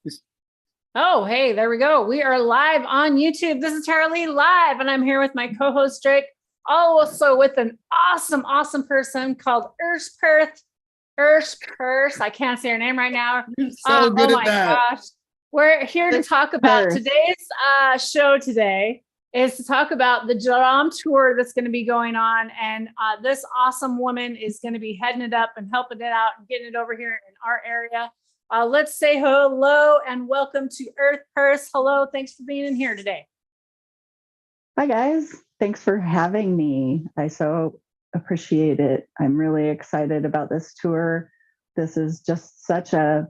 Just- Oh, hey, there we go. We are live on YouTube. This is Charlie Live, and I'm here with my co-host Drake, also with an awesome person called Ursh Purse. I can't say her name right now. You're so good Oh at my that. gosh. We're here to talk about today's show today is to talk about the Jaram tour that's going to be going on. And this awesome woman is going to be heading it up and helping it out and getting it over here in our area. Let's say hello and welcome to Earth Purse. Hello, thanks for being in here today. Hi, guys. Thanks for having me. I so appreciate it. I'm really excited about this tour. This is just such a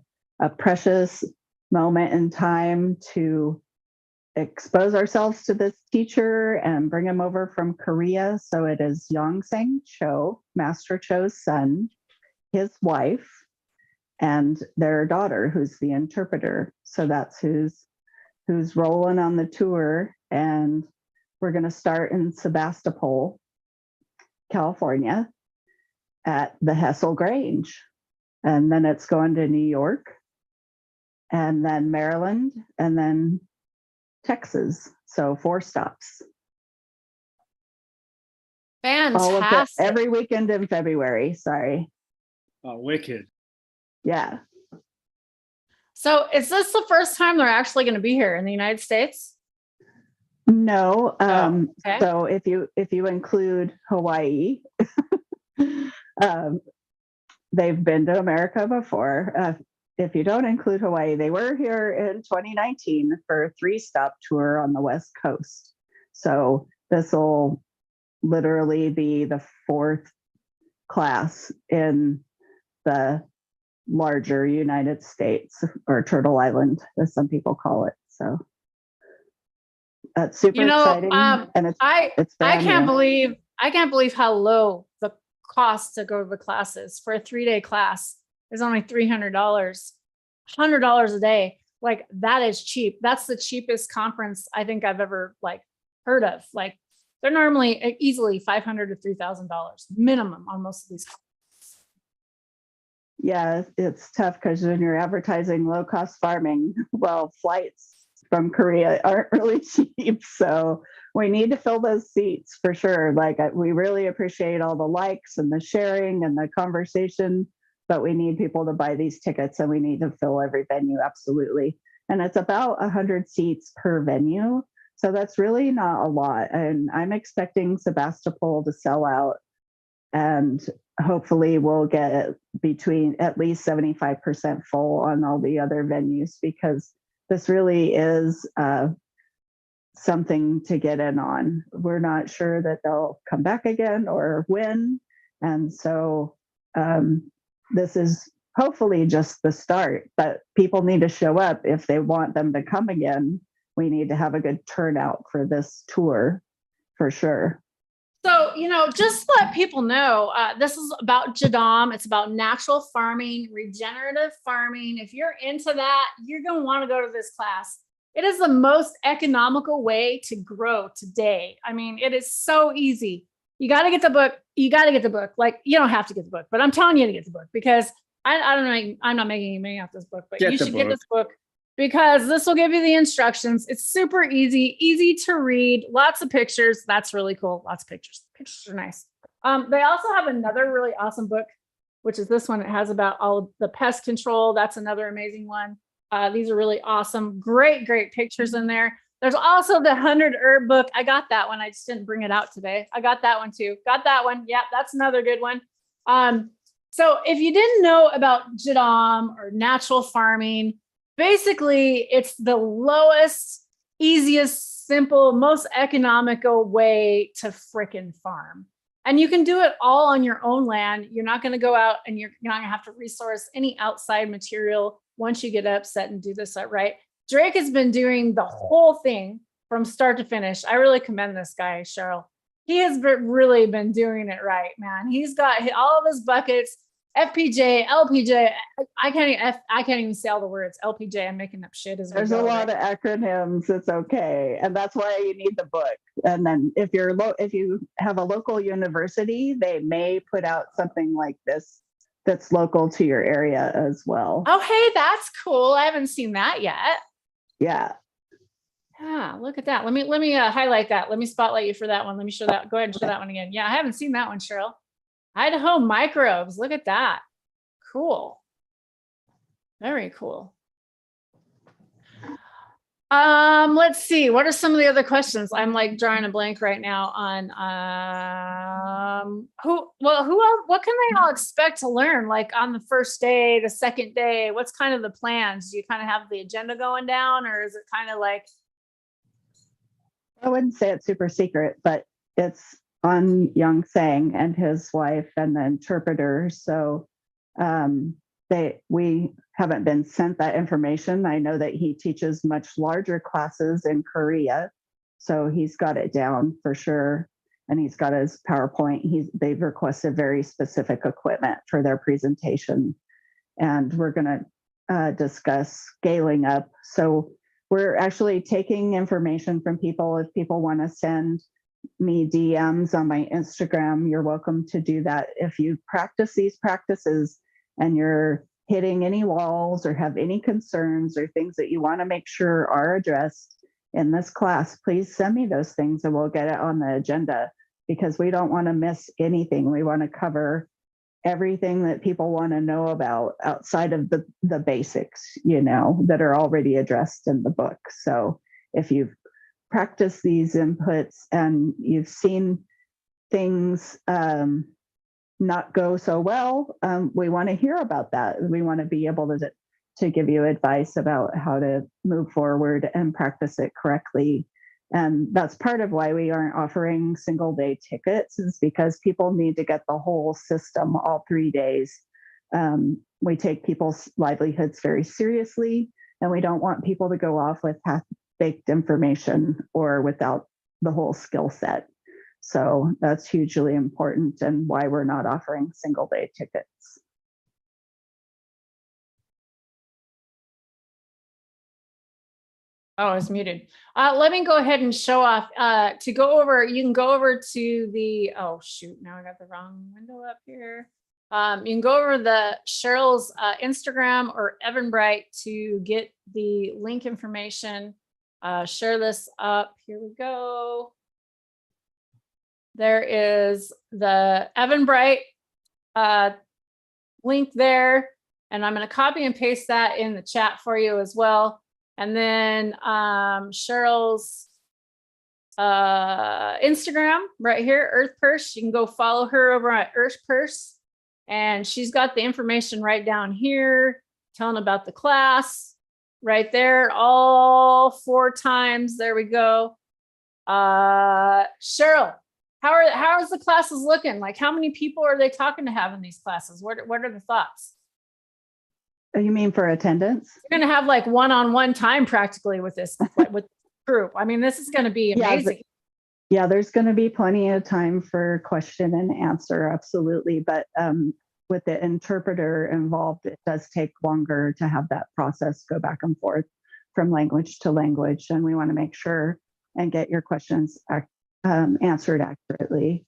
precious moment in time to expose ourselves to this teacher and bring him over from Korea. So it is Yongsang Cho, Master Cho's son, his wife, and their daughter, who's the interpreter. So that's who's rolling on the tour. And we're going to start in Sebastopol, California, at the Hessel Grange. And then it's going to New York, and then Maryland, and then Texas. So 4 stops. Fantastic. Every weekend in February. Sorry. Oh, wicked. Yeah. So is this the first time they're actually going to be here in the United States? No. Okay. So if you include Hawaii, they've been to America before. If you don't include Hawaii, they were here in 2019 for a 3-stop tour on the West Coast. So this will literally be the 4th class in the larger United States, or Turtle Island, as some people call it. So that's super exciting. And it's I can't believe how low the cost to go to the classes for a 3-day class is only $300, $100 a day. Like, that is cheap. That's the cheapest conference I think I've ever heard of. Like, they're normally easily $500 to $3,000 minimum on most of these. Yeah, it's tough because when you're advertising low-cost farming, well, flights from Korea aren't really cheap. So we need to fill those seats for sure. We really appreciate all the likes and the sharing and the conversation, but we need people to buy these tickets, and we need to fill every venue, absolutely. And it's about 100 seats per venue. So that's really not a lot. And I'm expecting Sebastopol to sell out, and hopefully we'll get between at least 75% full on all the other venues, because this really is something to get in on. We're not sure that they'll come back again or when. And so this is hopefully just the start, but people need to show up if they want them to come again. We need to have a good turnout for this tour for sure. So, just let people know, this is about Jadam. It's about natural farming, regenerative farming. If you're into that, you're going to want to go to this class. It is the most economical way to grow today. I mean, it is so easy. You got to get the book. You don't have to get the book, but I'm telling you to get the book, because I don't know. I'm not making any money off this book, but you should get this book, because this will give you the instructions. It's super easy to read, lots of pictures. That's really cool. Lots of pictures. Pictures are nice. They also have another really awesome book, which is this one. It has about all of the pest control. That's another amazing one. These are really awesome. Great pictures in there. There's also the 100 herb book. I got that one. I just didn't bring it out today. I got that one too. Got that one. Yeah, that's another good one. So if you didn't know about Jadam or natural farming, basically it's the lowest, easiest, simple, most economical way to frickin' farm. And you can do it all on your own land. You're not going to go out and you're not going to have to resource any outside material once you get upset and do this right. Drake has been doing the whole thing from start to finish. I really commend this guy, Cheryl. He has really been doing it right, man. He's got all of his buckets, FPJ, LPJ. I can't even say all the words. LPJ, I'm making up shit as we There's go, a lot of acronyms. It's okay, and that's why you need the book. And then if you have a local university, they may put out something like this that's local to your area as well. Oh, hey, that's cool. I haven't seen that yet. Yeah. Yeah, look at that. Let me highlight that. Let me spotlight you for that one. Let me show that. Go ahead and show that one again. Yeah, I haven't seen that one, Cheryl. Idaho microbes. Look at that. Cool. Very cool. Let's see. What are some of the other questions? I'm like drawing a blank right now on who else, what can they all expect to learn like on the first day, the second day? What's kind of the plans? Do you kind of have the agenda going down, or is it kind of like, I wouldn't say it's super secret, but it's on Young Sang and his wife and the interpreter. So we haven't been sent that information. I know that he teaches much larger classes in Korea, so he's got it down for sure. And he's got his PowerPoint. They've requested very specific equipment for their presentation, and we're going to discuss scaling up. So we're actually taking information from people. If people want to send me DMs on my Instagram, you're welcome to do that. If you practice these practices and you're hitting any walls or have any concerns or things that you want to make sure are addressed in this class, please send me those things and we'll get it on the agenda, because we don't want to miss anything. We want to cover everything that people want to know about outside of the basics, that are already addressed in the book. So if you've practiced these inputs and you've seen things not go so well, we want to hear about that. We want to be able to give you advice about how to move forward and practice it correctly. And that's part of why we aren't offering single day tickets, is because people need to get the whole system all 3 days. We take people's livelihoods very seriously, and we don't want people to go off with half-baked information or without the whole skill set. So that's hugely important, and why we're not offering single day tickets. oh, it's muted. Let me go ahead and show off you can go over to the, oh shoot, now I got the wrong window up here. You can go over the Cheryl's Instagram or Eventbrite to get the link information. Share this up. Here we go. There is the Eventbrite link there, and I'm going to copy and paste that in the chat for you as well. And then Cheryl's Instagram right here, Earth Purse. You can go follow her over at Earth Purse, and she's got the information right down here, telling about the class right there, all 4 times. There we go. Cheryl, how is the classes looking? Like, how many people are they talking to have in these classes? What are the thoughts? You mean for attendance? You're going to have like one-on-one time practically with this group. I mean, this is going to be amazing. Yeah, there's going to be plenty of time for question and answer, absolutely. But with the interpreter involved, it does take longer to have that process go back and forth from language to language. And we want to make sure and get your questions answered accurately.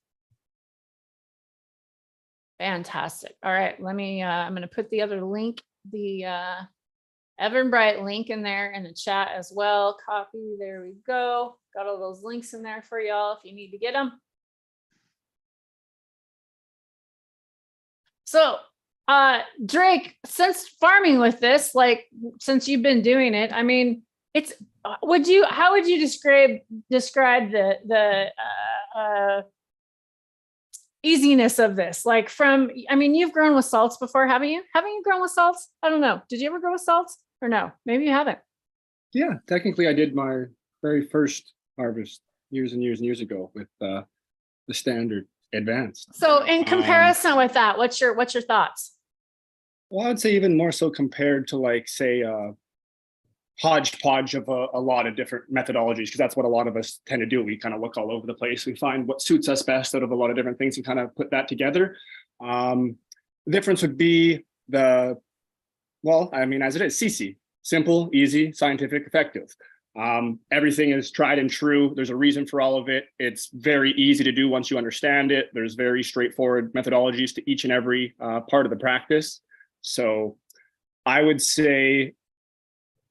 Fantastic. All right, I'm going to put the other link, the Eventbrite link in there in the chat as well. Copy, there we go. Got all those links in there for y'all if you need to get them. So Drake, since farming with this, like since you've been doing it, I mean, it's, how would you describe the easiness of this? Like I mean, you've grown with salts before, haven't you? Haven't you grown with salts? I don't know. Did you ever grow with salts or no? Maybe you haven't. Yeah, technically I did my very first harvest years and years and years ago with the standard advanced. So in comparison with that, what's your thoughts? Well, I would say even more so compared to like, say, hodgepodge of a lot of different methodologies, because that's what a lot of us tend to do. We kind of look all over the place. We find what suits us best out of a lot of different things and kind of put that together. The difference would be well, I mean, as it is, CC, simple, easy, scientific, effective. Everything is tried and true. There's a reason for all of it. It's very easy to do once you understand it. There's very straightforward methodologies to each and every part of the practice. So I would say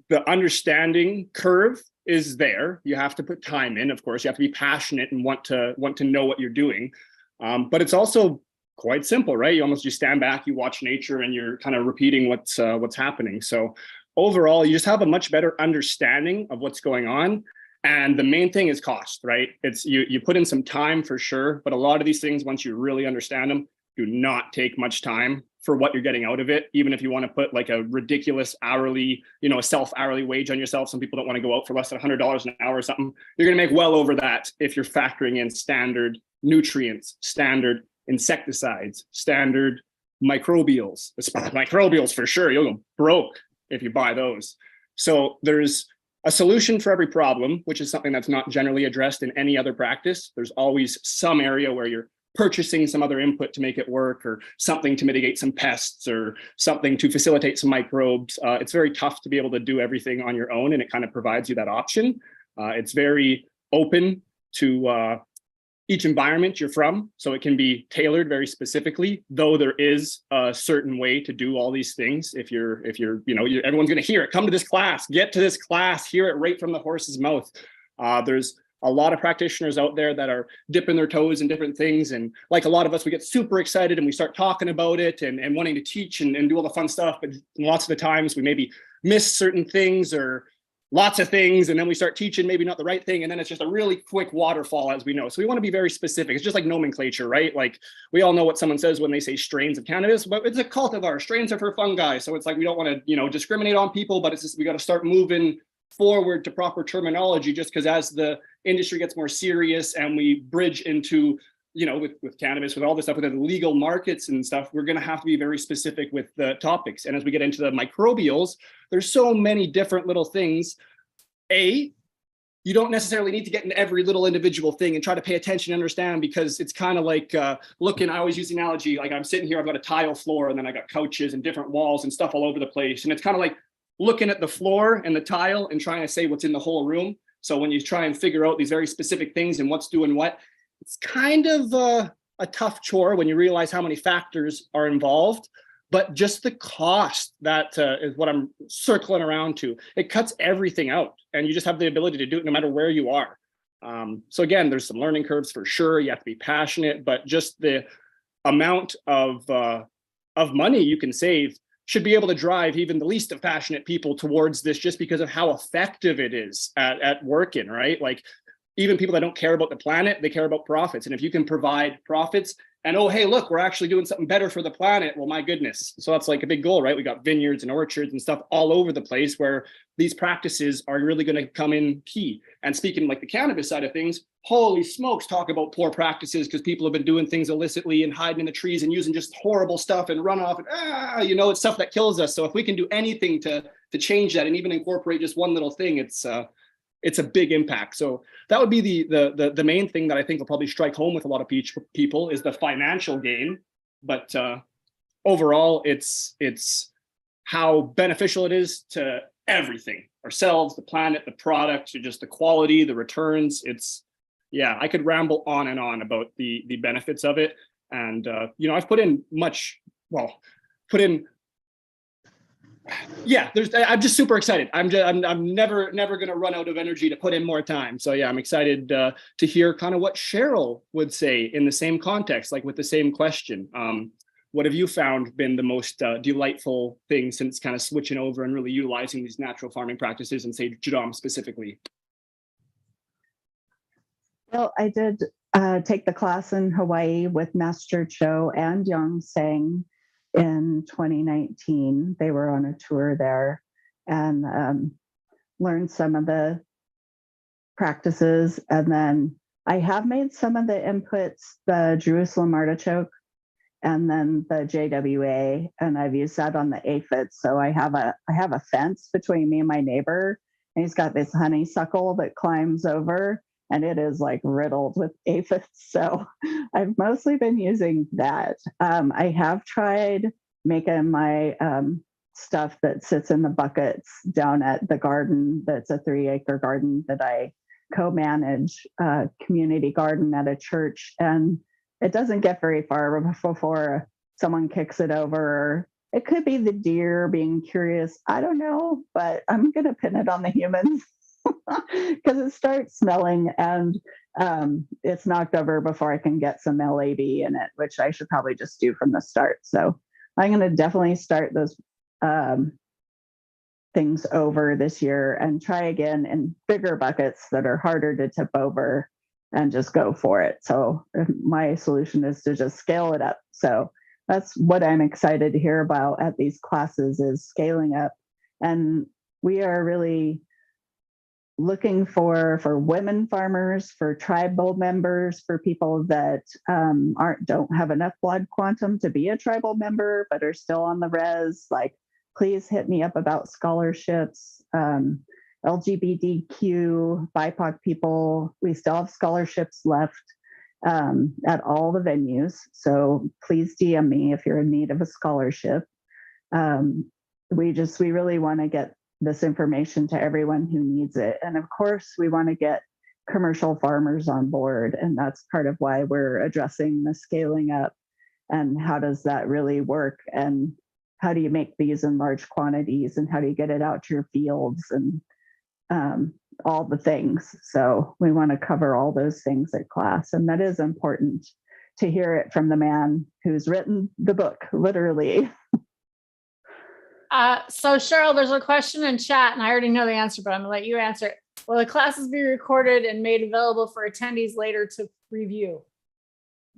the understanding curve is there. You have to put time in, of course. You have to be passionate and want to know what you're doing. But it's also quite simple, right? You stand back, you watch nature, and you're kind of repeating what's happening. So overall, you just have a much better understanding of what's going on. And the main thing is cost, right? It's you put in some time for sure, but a lot of these things, once you really understand them, do not take much time for what you're getting out of it. Even if you want to put like a ridiculous hourly, a self-hourly wage on yourself. Some people don't want to go out for less than $100 an hour or something. You're going to make well over that if you're factoring in standard nutrients, standard insecticides, standard microbials for sure. You'll go broke if you buy those. So there's a solution for every problem, which is something that's not generally addressed in any other practice. There's always some area where you're purchasing some other input to make it work, or something to mitigate some pests, or something to facilitate some microbes. It's very tough to be able to do everything on your own, and it kind of provides you that option. It's very open to each environment you're from, so it can be tailored very specifically, though there is a certain way to do all these things. If you're everyone's going to hear it. Come to this class, get to this class, hear it right from the horse's mouth. There's a lot of practitioners out there that are dipping their toes in different things. And like a lot of us, we get super excited and we start talking about it and wanting to teach and do all the fun stuff. But lots of the times we maybe miss certain things or lots of things. And then we start teaching maybe not the right thing. And then it's just a really quick waterfall, as we know. So we want to be very specific. It's just like nomenclature, right? Like we all know what someone says when they say strains of cannabis, but it's a cultivar. Strains are for fungi. So it's like, we don't want to, discriminate on people, but it's just, we got to start moving forward to proper terminology, just because as the industry gets more serious and we bridge into, with cannabis, with all this stuff, with the legal markets and stuff, we're going to have to be very specific with the topics. And as we get into the microbials, there's so many different little things. You don't necessarily need to get in every little individual thing and try to pay attention and understand, because it's kind of like I always use the analogy, like I'm sitting here, I've got a tile floor, and then I got couches and different walls and stuff all over the place. And it's kind of like looking at the floor and the tile and trying to say what's in the whole room. So when you try and figure out these very specific things and what's doing what, it's kind of a tough chore when you realize how many factors are involved. But just the cost, that is what I'm circling around to. It cuts everything out, and you just have the ability to do it no matter where you are. So again, there's some learning curves for sure. You have to be passionate, but just the amount of money you can save should be able to drive even the least of passionate people towards this, just because of how effective it is at working, right? Like even people that don't care about the planet, they care about profits. And if you can provide profits and, oh, hey, look, we're actually doing something better for the planet. Well, my goodness. So that's like a big goal, right? We got vineyards and orchards and stuff all over the place where these practices are really going to come in key. And speaking like the cannabis side of things, holy smokes, talk about poor practices, because people have been doing things illicitly and hiding in the trees and using just horrible stuff and runoff. And, it's stuff that kills us. So if we can do anything to change that and even incorporate just one little thing, it's a big impact. So that would be the main thing that I think will probably strike home with a lot of people is the financial gain. But overall, it's how beneficial it is to everything, ourselves, the planet, the product, just the quality, the returns. I could ramble on and on about the benefits of it. And, I've put in I'm just super excited. I'm never going to run out of energy to put in more time. So yeah, I'm excited to hear kind of what Cheryl would say in the same context, like with the same question. What have you found been the most delightful thing since kind of switching over and really utilizing these natural farming practices, and say Jadam specifically? Well, I did take the class in Hawaii with Master Cho and Young Sang in 2019. They were on a tour there and learned some of the practices. And then I have made some of the inputs, the Jerusalem artichoke and then the JWA, and I've used that on the aphids. So I have a fence between me and my neighbor, and he's got this honeysuckle that climbs over, and it is like riddled with aphids. So I've mostly been using that. I have tried making my stuff that sits in the buckets down at the garden. That's a 3-acre garden that I co-manage, a community garden at a church. And it doesn't get very far before someone kicks it over. It could be the deer being curious. I don't know, but I'm going to pin it on the humans because it starts smelling, and it's knocked over before I can get some LAB in it, which I should probably just do from the start. So I'm going to definitely start those things over this year and try again in bigger buckets that are harder to tip over and just go for it. So my solution is to just scale it up. So that's what I'm excited to hear about at these classes, is scaling up. And we are really looking for women farmers, for tribal members, for people that don't have enough blood quantum to be a tribal member, but are still on the res. Like, please hit me up about scholarships. LGBTQ, BIPOC people, we still have scholarships left at all the venues. So please DM me if you're in need of a scholarship. We really want to get this information to everyone who needs it. And of course, we want to get commercial farmers on board. And that's part of why we're addressing the scaling up and how does that really work? And how do you make these in large quantities? And how do you get it out to your fields and all the things? So we want to cover all those things at class. And that is important to hear it from the man who's written the book, literally. So Cheryl, there's a question in chat and I already know the answer, but I'm gonna let you answer it. Will the classes be recorded and made available for attendees later to review?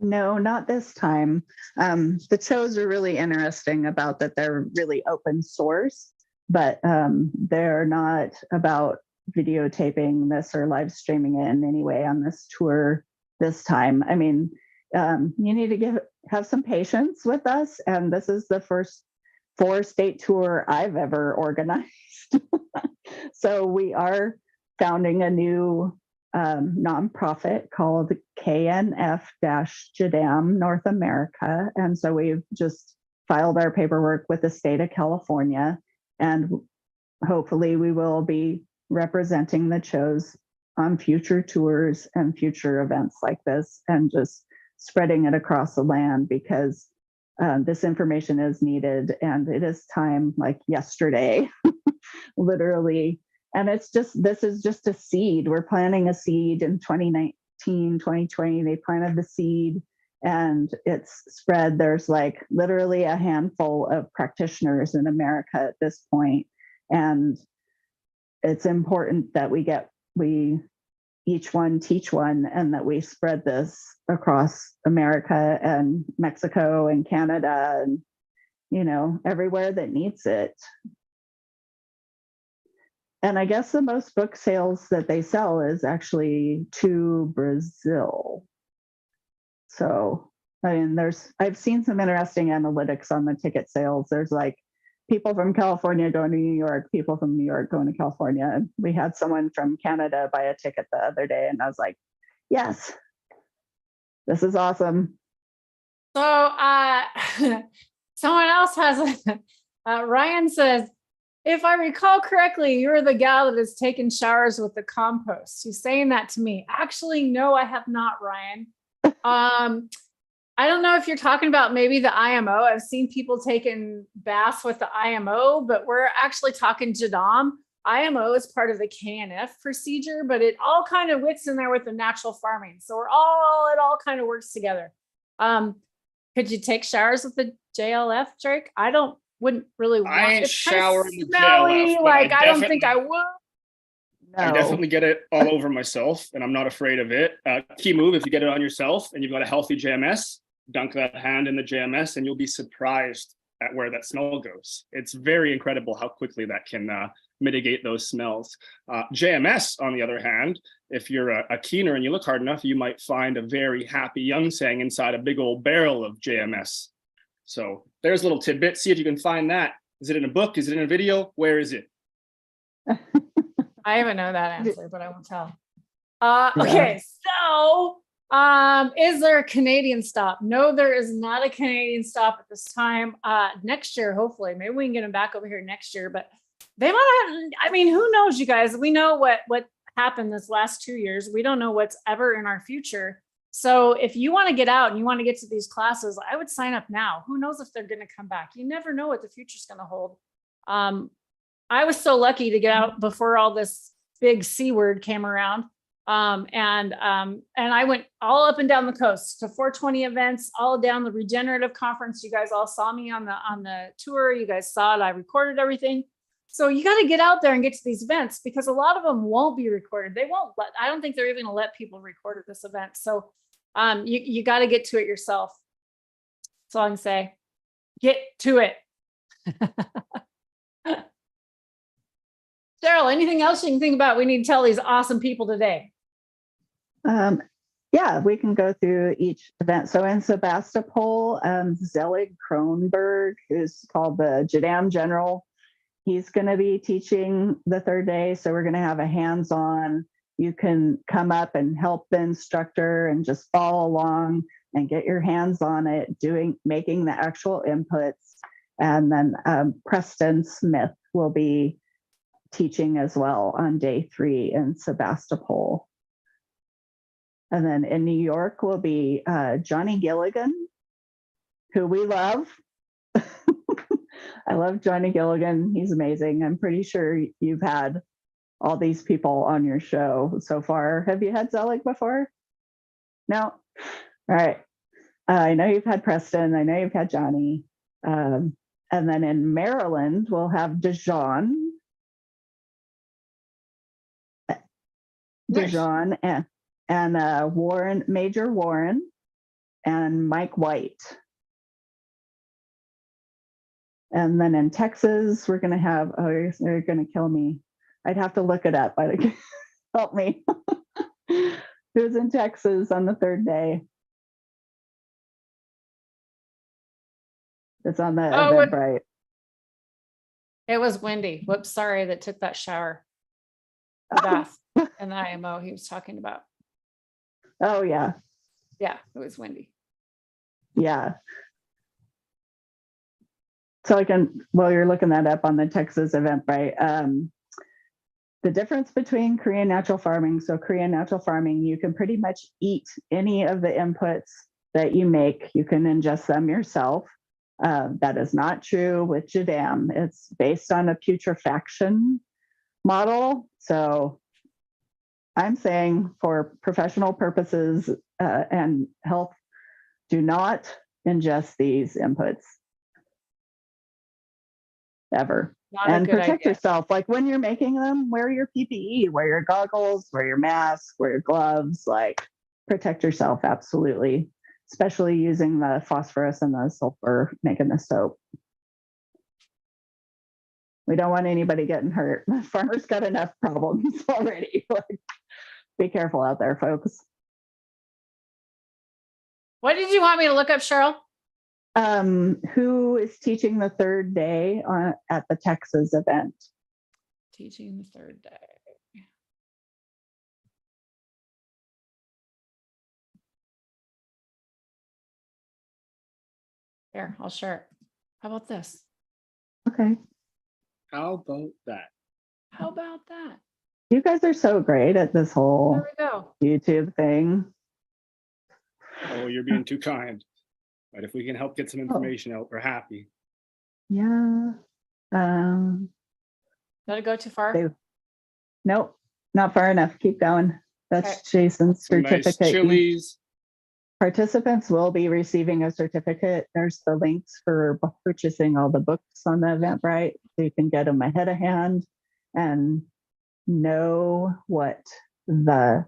No, not this time. The shows are really interesting about that they're really open source, but they're not about videotaping this or live streaming it in any way on this tour this time. I mean, you need to have some patience with us. And this is the first 4-state tour I've ever organized. So we are founding a new nonprofit called KNF-JDAM North America. And so we've just filed our paperwork with the state of California, and hopefully we will be representing the shows on future tours and future events like this, and just spreading it across the land, because this information is needed and it is time, like yesterday, literally. And this is just a seed. We're planting a seed in 2019, 2020. They planted the seed and it's spread. There's like literally a handful of practitioners in America at this point. And it's important that we each one teach one, and that we spread this across America and Mexico and Canada and, everywhere that needs it. And I guess the most book sales that they sell is actually to Brazil. So, I mean, I've seen some interesting analytics on the ticket sales. There's like people from California going to New York, people from New York going to California. We had someone from Canada buy a ticket the other day, and I was like, yes, this is awesome. So someone else has, Ryan says, if I recall correctly, you're the gal that has taken showers with the compost. He's saying that to me. Actually, no, I have not, Ryan. I don't know if you're talking about maybe the IMO. I've seen people taking baths with the IMO, but we're actually talking JDAM. IMO is part of the KNF procedure, but it all kind of wicks in there with the natural farming. So it all kind of works together. Could you take showers with the JLF, Drake? Wouldn't really want I it. shower in the Smelly, JLF, like I don't think I would. No. I definitely get it all over myself, and I'm not afraid of it. Key move, if you get it on yourself and you've got a healthy JMS, dunk that hand in the JMS and you'll be surprised at where that smell goes. It's very incredible how quickly that can mitigate those smells. JMS, on the other hand, if you're a keener and you look hard enough, you might find a very happy young sang inside a big old barrel of JMS. So there's a little tidbit. See if you can find that. Is it in a book? Is it in a video? Where is it? I even know that answer, but I won't tell. Okay, so Is there a Canadian stop? No, there is not a Canadian stop at this time. Next year, hopefully, maybe we can get them back over here next year, but they might have, I mean, who knows, you guys? We know what happened this last 2 years. We don't know what's ever in our future. So if you want to get out and you want to get to these classes, I would sign up now. Who knows if they're going to come back? You never know what the future's going to hold. I was so lucky to get out before all this big C word came around. And I went all up and down the coast to 420 events, all down the regenerative conference. You guys all saw me on the tour. You guys saw it. I recorded everything. So you got to get out there and get to these events, because a lot of them won't be recorded. They won't I don't think they're even gonna let people record at this event. So you got to get to it yourself. That's all I can say. Get to it. Cheryl, anything else you can think about we need to tell these awesome people today? Yeah, we can go through each event. So in Sebastopol, Zelig Kronberg, who's called the Jadam General, he's going to be teaching the third day. So we're going to have a hands-on. You can come up and help the instructor and just follow along and get your hands on it, making the actual inputs. And then Preston Smith will be teaching as well on day 3 in Sebastopol. And then in New York will be Johnny Gilligan, who we love. I love Johnny Gilligan. He's amazing. I'm pretty sure you've had all these people on your show so far. Have you had Zelig before? No? All right. I know you've had Preston. I know you've had Johnny. And then in Maryland, we'll have Dijon. Nice. Dijon and Warren, Major Warren, and Mike White. And then in Texas, we're going to have, oh, they're going to kill me. I'd have to look it up, but help me. Who's in Texas on the third day? It's on the Eventbrite. It was Wendy. Whoops, sorry, that took that shower. Bath and the IMO he was talking about. Oh, yeah. Yeah, it was Wendy. Yeah. So I can, while you're looking that up on the Texas Eventbrite, the difference between Korean natural farming. So Korean natural farming, you can pretty much eat any of the inputs that you make. You can ingest them yourself. That is not true with Jadam. It's based on a putrefaction model. So I'm saying for professional purposes and health, do not ingest these inputs ever. And protect yourself. Like when you're making them, wear your PPE, wear your goggles, wear your mask, wear your gloves, like protect yourself. Absolutely. Especially using the phosphorus and the sulfur making the soap. We don't want anybody getting hurt. The farmers got enough problems already. Like, be careful out there, folks. What did you want me to look up, Cheryl? Who is teaching the third day at the Texas event? Teaching the third day. Here, I'll share it. How about this? Okay. How about that? How about that? You guys are so great at this whole There we go. YouTube thing. Oh, you're being too kind. But if we can help get some information out, we're happy. Yeah. Did it go too far? Nope, not far enough. Keep going. That's okay. Jason's some certificate. Nice chilies. Participants will be receiving a certificate. There's the links for purchasing all the books on the Eventbrite, so you can get them ahead of hand and know what the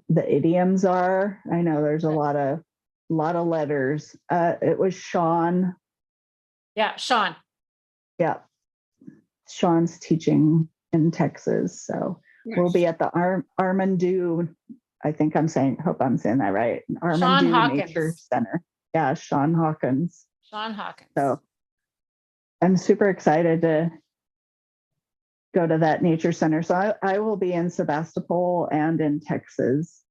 idioms are. I know there's a lot of letters. It was Sean. Yeah, Sean. Yeah, Sean's teaching in Texas, so nice. We'll be at the Armandu. I think hope I'm saying that right. Armandu Nature Center. Yeah, Sean Hawkins. Sean Hawkins. So I'm super excited to go to that nature center. So I will be in Sebastopol and in Texas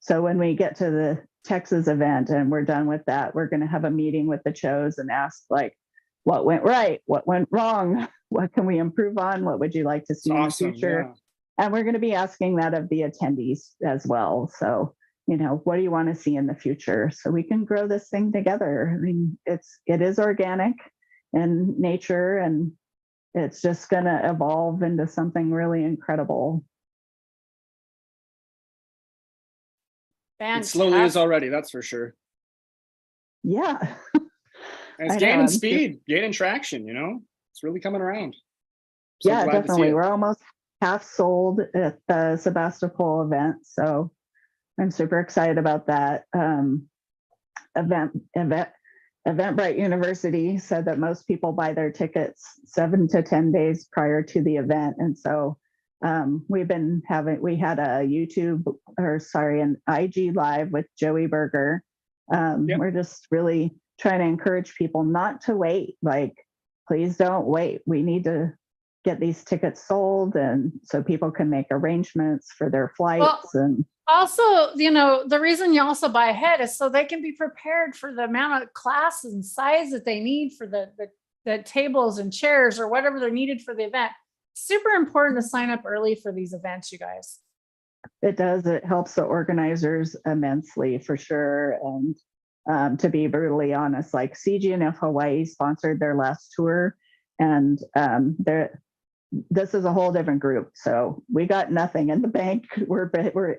So when we get to the Texas event and we're done with that, we're going to have a meeting with the shows and ask like, what went right? What went wrong? What can we improve on? What would you like to see in the future? And we're going to be asking that of the attendees as well. So, what do you want to see in the future? So we can grow this thing together. I mean, it is organic in nature, and it's just going to evolve into something really incredible. It slowly is already, that's for sure. Yeah. And it's gaining speed, gaining traction, it's really coming around. So yeah, definitely. We're almost half sold at the Sebastopol event. So I'm super excited about that. Eventbrite University said that most people buy their tickets 7 to 10 days prior to the event. And so we had an IG live with Joey Berger. We're just really trying to encourage people not to wait. Like, please don't wait. We need to get these tickets sold, and so people can make arrangements for their flights. And also, the reason you also buy ahead is so they can be prepared for the amount of class and size that they need for the tables and chairs or whatever they're needed for the event. Super important to sign up early for these events, you guys. It does. It helps the organizers immensely, for sure. And to be brutally honest, like CGNF Hawaii sponsored their last tour, and this is a whole different group. So we got nothing in the bank. We're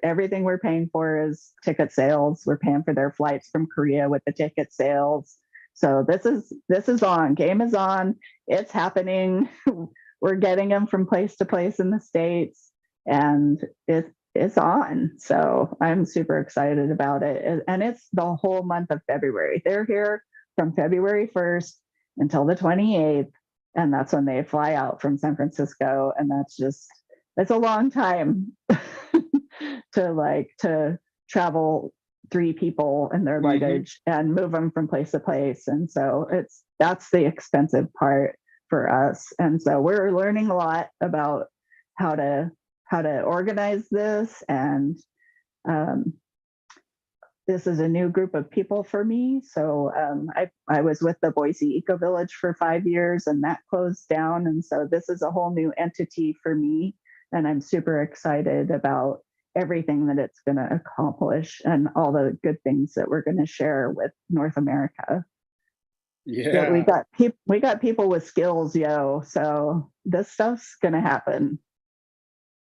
everything we're paying for is ticket sales. We're paying for their flights from Korea with the ticket sales. So this is on. Game is on. It's happening. We're getting them from place to place in the States, and it's on. So I'm super excited about it. And it's the whole month of February. They're here from February 1st until the 28th. And that's when they fly out from San Francisco. And it's a long time to travel 3 people in their luggage and move them from place to place. And so that's the expensive part for us. And so we're learning a lot about how to organize this. And this is a new group of people for me. So I was with the Boise Eco Village for 5 years, and that closed down. And so this is a whole new entity for me. And I'm super excited about everything that it's going to accomplish and all the good things that we're going to share with North America. Yeah. We got people with skills, so this stuff's going to happen.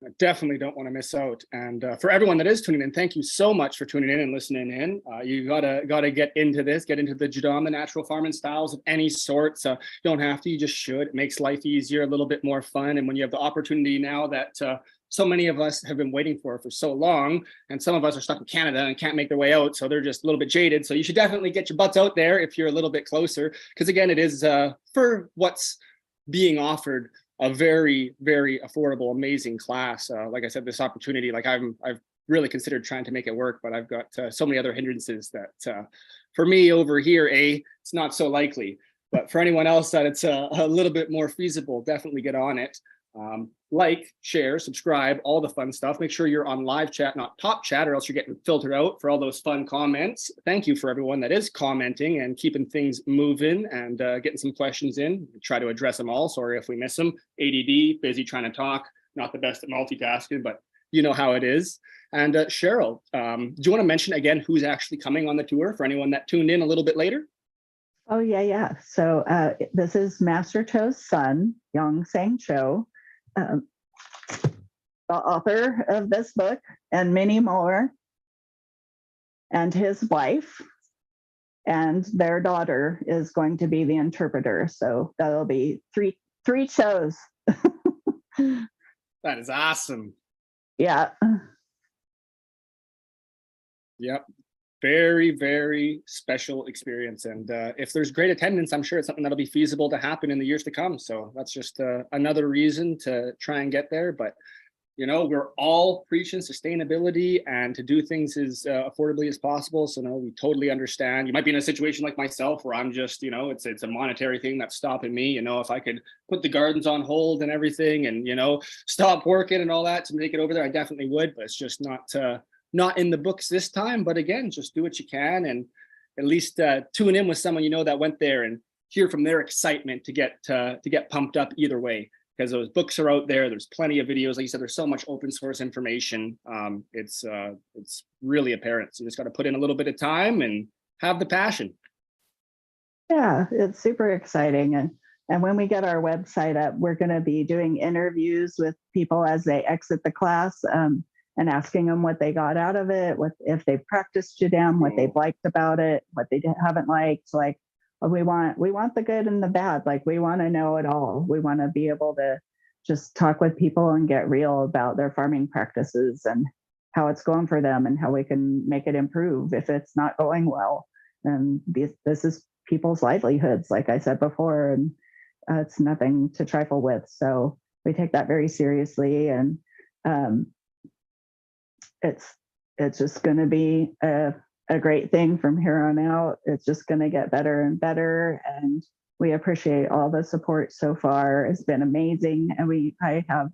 I definitely don't want to miss out. And for everyone that is tuning in, thank you so much for tuning in and listening in. You gotta get into this, get into the Jadam, the natural farming styles of any sort. So you don't have to, you just should. It makes life easier, a little bit more fun. And when you have the opportunity now that so many of us have been waiting for so long, and some of us are stuck in Canada and can't make their way out, so they're just a little bit jaded. So you should definitely get your butts out there if you're a little bit closer, because again, it is for what's being offered, a very, very affordable, amazing class. Like I said, this opportunity, like I've really considered trying to make it work, but I've got so many other hindrances that for me over here, it's not so likely. But for anyone else that it's a little bit more feasible, definitely get on it. Like, share, subscribe, all the fun stuff. Make sure you're on live chat, not top chat, or else you're getting filtered out for all those fun comments. Thank you for everyone that is commenting and keeping things moving and getting some questions in. We try to address them all. Sorry if we miss them. ADD, busy trying to talk, not the best at multitasking, but you know how it is. And Cheryl, do you want to mention again who's actually coming on the tour for anyone that tuned in a little bit later? Oh, yeah. So this is Master Cho's son, Yang Sang Cho, the author of this book and many more, and his wife, and their daughter is going to be the interpreter. So that'll be three Chos. That is awesome. Yeah. Yep. Very, very special experience. And if there's great attendance, I'm sure it's something that'll be feasible to happen in the years to come. So that's just another reason to try and get there. But, we're all preaching sustainability and to do things as affordably as possible. So no, we totally understand. You might be in a situation like myself where I'm just, it's a monetary thing that's stopping me. If I could put the gardens on hold and everything and, stop working and all that to make it over there, I definitely would. But it's just not not in the books this time, but again, just do what you can, and at least tune in with someone you know that went there and hear from their excitement to get pumped up either way. Because those books are out there. There's plenty of videos. Like you said, there's so much open source information. It's really apparent. So you just got to put in a little bit of time and have the passion. Yeah, it's super exciting. And when we get our website up, we're going to be doing interviews with people as they exit the class, and asking them what they got out of it, what if they've practiced JDAM, what they've liked about it, what they haven't liked. Like, we want the good and the bad. Like, we want to know it all. We want to be able to just talk with people and get real about their farming practices and how it's going for them and how we can make it improve if it's not going well. And this is people's livelihoods, like I said before, and it's nothing to trifle with. So we take that very seriously, and it's just going to be a great thing from here on out. It's just going to get better and better, and we appreciate all the support so far. It's been amazing, and I have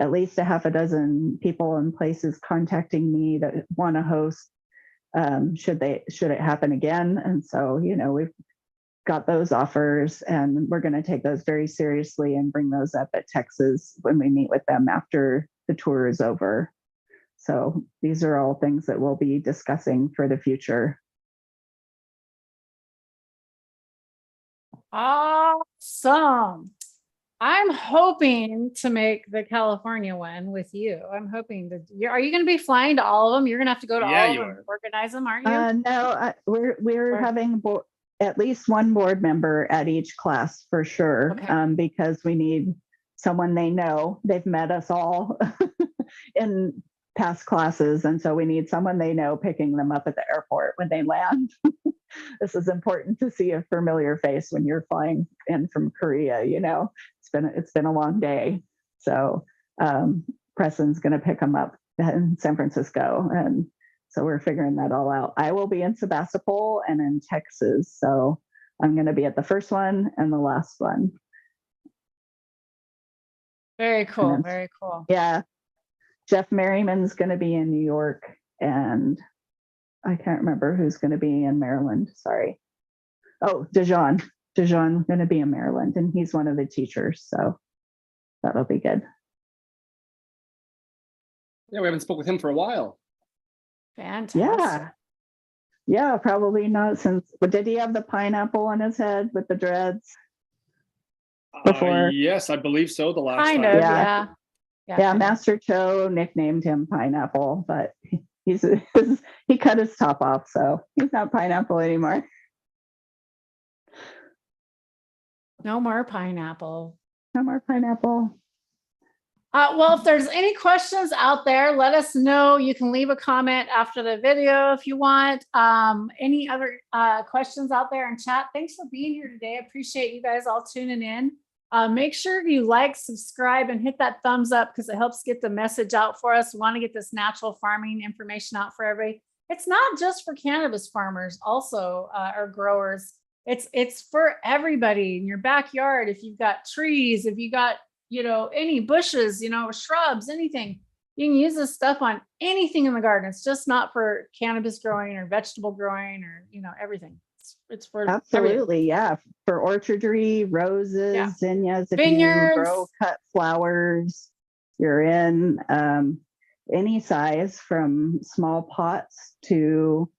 at least a half a dozen people and places contacting me that want to host should it happen again. And so, we've got those offers, and we're going to take those very seriously and bring those up at Texas when we meet with them after the tour is over. So these are all things that we'll be discussing for the future. Awesome. I'm hoping to make the California one with you. I'm hoping that are you going to be flying to all of them? You're going to have to go to all of them and organize them, aren't you? No, we're having at least one board member at each class for sure. Okay. Because we need someone they know. They've met us all in past classes, and so we need someone they know picking them up at the airport when they land. This is important to see a familiar face when you're flying in from Korea. It's been a long day, so Preston's going to pick them up in San Francisco, and so we're figuring that all out. I will be in Sebastopol and in Texas, so I'm going to be at the first one and the last one. Very cool. Very cool. Yeah. Jeff Merriman's going to be in New York, and I can't remember who's going to be in Maryland. Sorry. Oh, Dijon going to be in Maryland, and he's one of the teachers. So that'll be good. Yeah, we haven't spoke with him for a while. Fantastic. Yeah, probably not since. But did he have the pineapple on his head with the dreads before? Yes, I believe so. The last kind time. of, yeah. Yeah, Master Cho nicknamed him Pineapple, but he cut his top off, so he's not Pineapple anymore. No more Pineapple. No more Pineapple. Well, if there's any questions out there, let us know. You can leave a comment after the video if you want. Any other questions out there in chat? Thanks for being here today. I appreciate you guys all tuning in. Make sure you like, subscribe, and hit that thumbs up because it helps get the message out for us. We want to get this natural farming information out for everybody. It's not just for cannabis farmers, also or growers. It's for everybody in your backyard. If you've got trees, if you got any bushes, shrubs, anything, you can use this stuff on anything in the garden. It's just not for cannabis growing or vegetable growing or everything. It's for absolutely everything. Yeah, for orchardry, roses, zinnias, if vineyards, you grow cut flowers, you're in any size from small pots to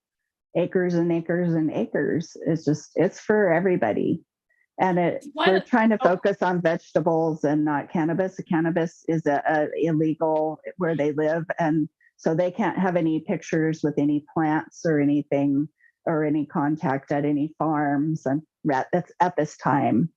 acres and acres and acres. It's for everybody. And we're trying to focus on vegetables and not cannabis. Cannabis is illegal where they live, and so they can't have any pictures with any plants or anything or any contact at any farms and that's at this time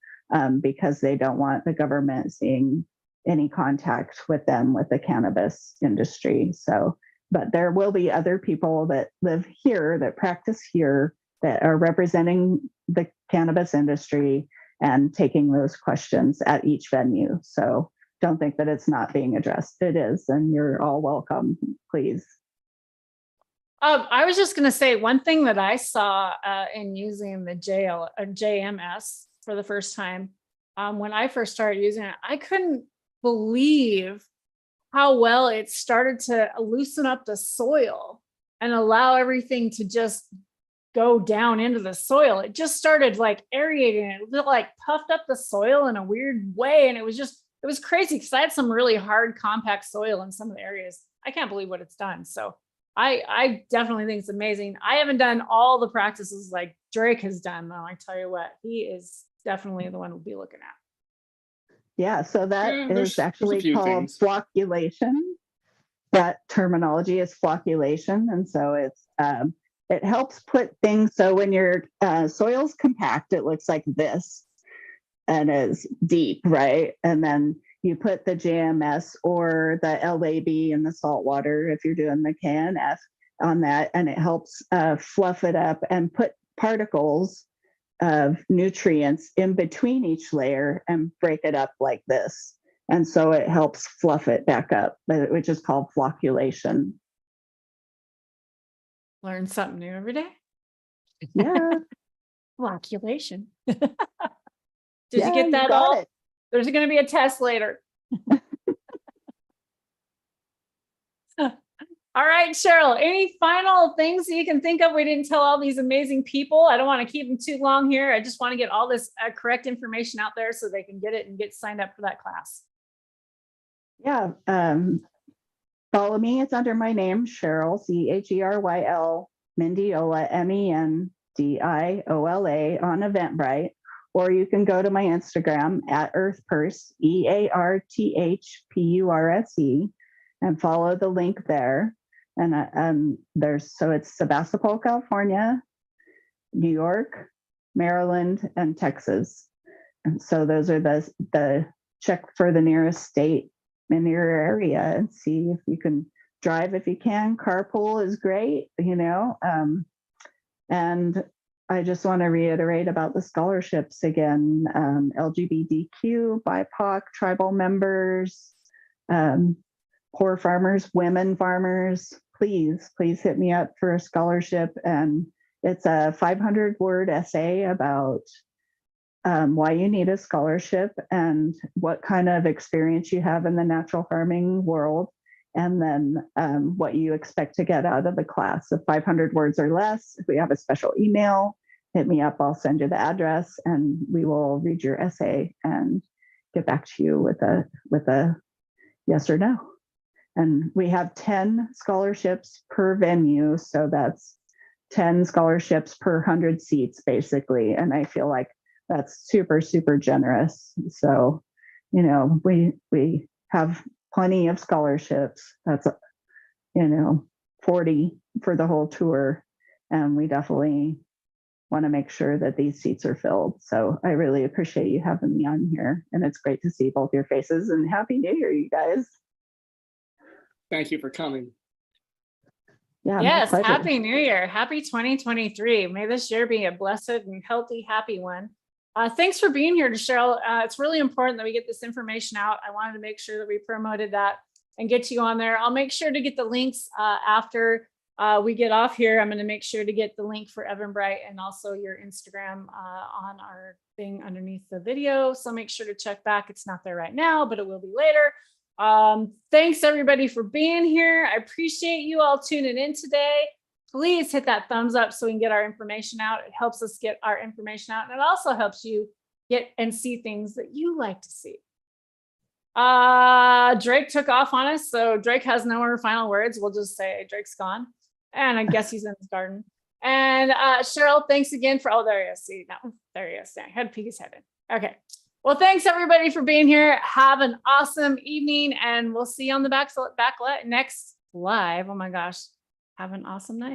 because they don't want the government seeing any contact with them with the cannabis industry. So, but there will be other people that live here, that practice here, that are representing the cannabis industry and taking those questions at each venue. So don't think that it's not being addressed. It is, and you're all welcome, please. I was just going to say one thing that I saw in using the JMS for the first time. When I first started using it, I couldn't believe how well it started to loosen up the soil and allow everything to just go down into the soil. It just started like aerating it. It like puffed up the soil in a weird way. And it was crazy because I had some really hard, compact soil in some of the areas. I can't believe what it's done. So I definitely think it's amazing. I haven't done all the practices like Drake has done, though. I tell you what, he is definitely the one we'll be looking at. Yeah, so that Yeah, is there's a actually few called things. flocculation. That terminology is flocculation, and so it helps put things, so when your soil's compact, it looks like this and is deep, right? And then you put the JMS or the LAB in the salt water if you're doing the KNF on that, and it helps fluff it up and put particles of nutrients in between each layer and break it up like this. And so it helps fluff it back up, which is called flocculation. Learn something new every day. Yeah. Flocculation. Did Yeah, you get that got all? it. There's going to be a test later. All right, Cheryl, any final things that you can think of? We didn't tell all these amazing people. I don't want to keep them too long here. I just want to get all this correct information out there so they can get it and get signed up for that class. Yeah. Follow me. It's under my name, Cheryl, Cheryl Mendiola, Mendiola on Eventbrite. Or you can go to my Instagram at EarthPurse, EARTHPURSE, and follow the link there. And so it's Sebastopol, California, New York, Maryland, and Texas. And so those are the check for the nearest state in your area and see if you can drive if you can. Carpool is great, and I just want to reiterate about the scholarships again. LGBTQ, BIPOC, tribal members, poor farmers, women farmers, please hit me up for a scholarship. And it's a 500-word essay about why you need a scholarship and what kind of experience you have in the natural farming world, and then what you expect to get out of the class. If 500 words or less, if we have a special email, hit me up. I'll send you the address and we will read your essay and get back to you with a yes or no. And we have 10 scholarships per venue. So that's 10 scholarships per 100 seats, basically. And I feel like that's super, super generous. So, we have plenty of scholarships. That's, 40 for the whole tour. And we definitely want to make sure that these seats are filled. So I really appreciate you having me on here. And it's great to see both your faces, and Happy New Year, you guys. Thank you for coming. Yeah. Yes, Happy New Year. Happy 2023. May this year be a blessed and healthy, happy one. Thanks for being here, Cheryl. It's really important that we get this information out. I wanted to make sure that we promoted that and get you on there. I'll make sure to get the links after we get off here. I'm going to make sure to get the link for Eventbrite and also your Instagram on our thing underneath the video. So make sure to check back. It's not there right now, but it will be later. Thanks everybody for being here. I appreciate you all tuning in today. Please hit that thumbs up so we can get our information out. It helps us get our information out, and it also helps you get and see things that you like to see. Drake took off on us, so Drake has no more final words. We'll just say Drake's gone, and I guess he's in his garden. And Cheryl, thanks again for, there he is. See, no, there he is. I had to peek his head in. Okay. Well, thanks everybody for being here. Have an awesome evening, and we'll see you on the back next live. Oh my gosh. Have an awesome night.